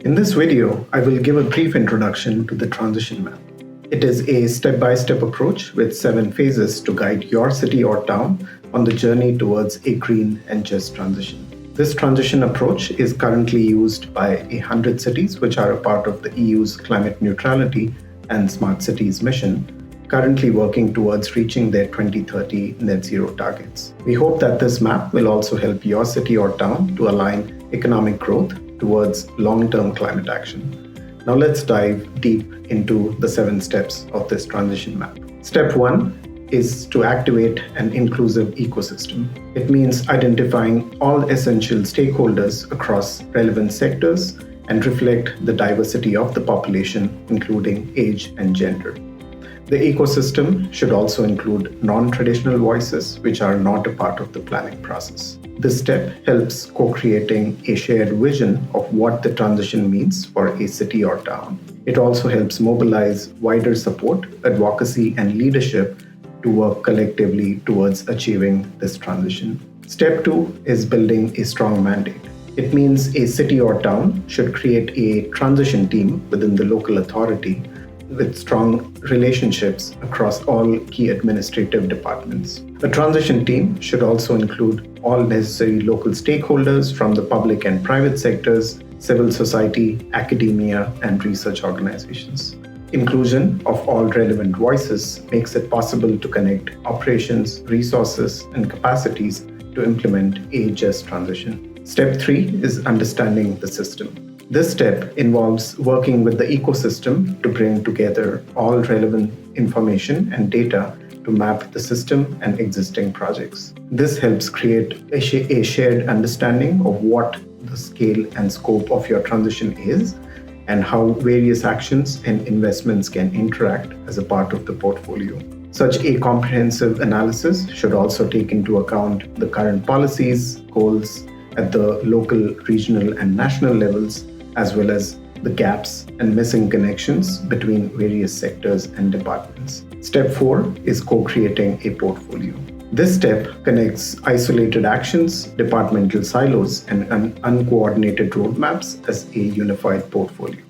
In this video, I will give a brief introduction to the transition map. It is a step-by-step approach with 7 phases to guide your city or town on the journey towards a green and just transition. This transition approach is currently used by 100 cities which are a part of the EU's climate neutrality and smart cities mission, currently working towards reaching their 2030 net zero targets. We hope that this map will also help your city or town to align economic growth towards long-term climate action. Now let's dive deep into the 7 steps of this transition map. Step 1 is to activate an inclusive ecosystem. It means identifying all essential stakeholders across relevant sectors and reflect the diversity of the population, including age and gender. The ecosystem should also include non-traditional voices which are not a part of the planning process. This step helps co-creating a shared vision of what the transition means for a city or town. It also helps mobilize wider support, advocacy, and leadership to work collectively towards achieving this transition. Step 2 is building a strong mandate. It means a city or town should create a transition team within the local authority with strong relationships across all key administrative departments. A transition team should also include all necessary local stakeholders from the public and private sectors, civil society, academia, and research organizations. Inclusion of all relevant voices makes it possible to connect operations, resources, and capacities to implement a just transition. Step 3 is understanding the system. This step involves working with the ecosystem to bring together all relevant information and data to map the system and existing projects. This helps create a shared understanding of what the scale and scope of your transition is and how various actions and investments can interact as a part of the portfolio. Such a comprehensive analysis should also take into account the current policies, goals at the local, regional, and national levels, as well as the gaps and missing connections between various sectors and departments. Step 4 is co-creating a portfolio. This step connects isolated actions, departmental silos, and uncoordinated roadmaps as a unified portfolio.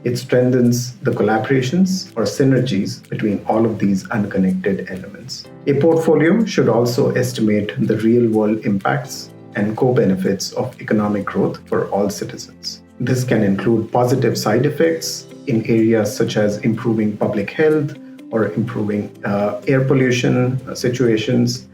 It strengthens the collaborations or synergies between all of these unconnected elements. A portfolio should also estimate the real-world impacts and co-benefits of economic growth for all citizens. This can include positive side effects in areas such as improving public health or improving air pollution situations,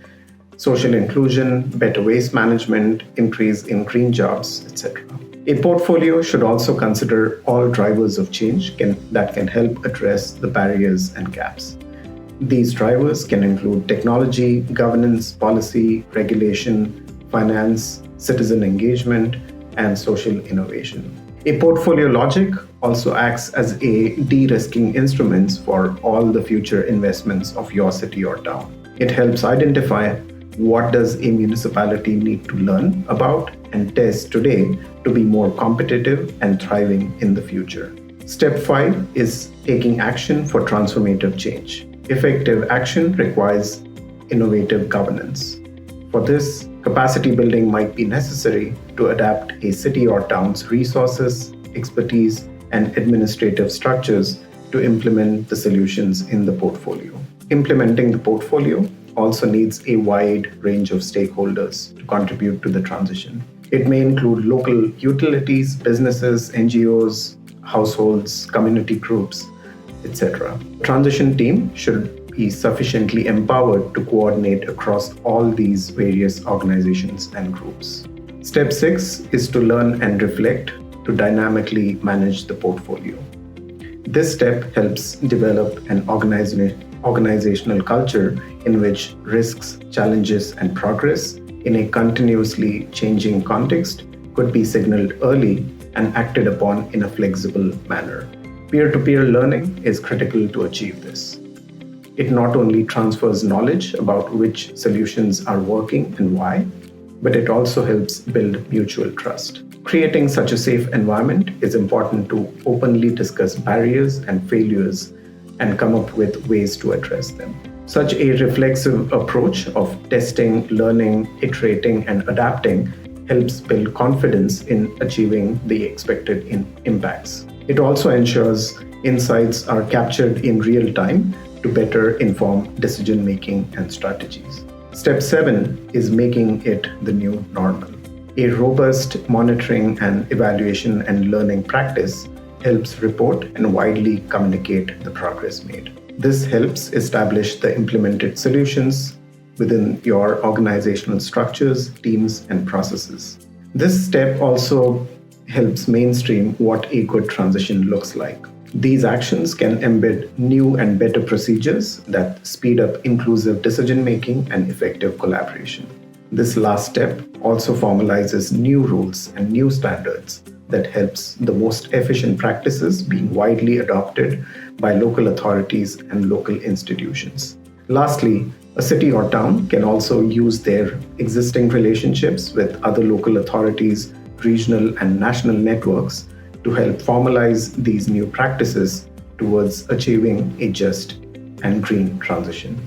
social inclusion, better waste management, increase in green jobs, etc. A portfolio should also consider all drivers of change that can help address the barriers and gaps. These drivers can include technology, governance, policy, regulation, finance, citizen engagement, and social innovation. A portfolio logic also acts as a de-risking instrument for all the future investments of your city or town. It helps identify what does a municipality need to learn about and test today to be more competitive and thriving in the future. Step 5 is taking action for transformative change. Effective action requires innovative governance. For this, capacity building might be necessary to adapt a city or town's resources, expertise, and administrative structures to implement the solutions in the portfolio. Implementing the portfolio also needs a wide range of stakeholders to contribute to the transition. It may include local utilities, businesses, NGOs, households, community groups, etc. The transition team should be sufficiently empowered to coordinate across all these various organizations and groups. Step 6 is to learn and reflect to dynamically manage the portfolio. This step helps develop an organizational culture in which risks, challenges, and progress in a continuously changing context could be signaled early and acted upon in a flexible manner. Peer-to-peer learning is critical to achieve this. It not only transfers knowledge about which solutions are working and why, but it also helps build mutual trust. Creating such a safe environment is important to openly discuss barriers and failures and come up with ways to address them. Such a reflexive approach of testing, learning, iterating, and adapting helps build confidence in achieving the expected impacts. It also ensures insights are captured in real time to better inform decision making and strategies. Step 7 is making it the new normal. A robust monitoring and evaluation and learning practice helps report and widely communicate the progress made. This helps establish the implemented solutions within your organizational structures, teams, and processes. This step also helps mainstream what a good transition looks like. These actions can embed new and better procedures that speed up inclusive decision making and effective collaboration. This last step also formalizes new rules and new standards that helps the most efficient practices being widely adopted by local authorities and local institutions. Lastly, a city or town can also use their existing relationships with other local authorities, regional and national networks to help formalize these new practices towards achieving a just and green transition.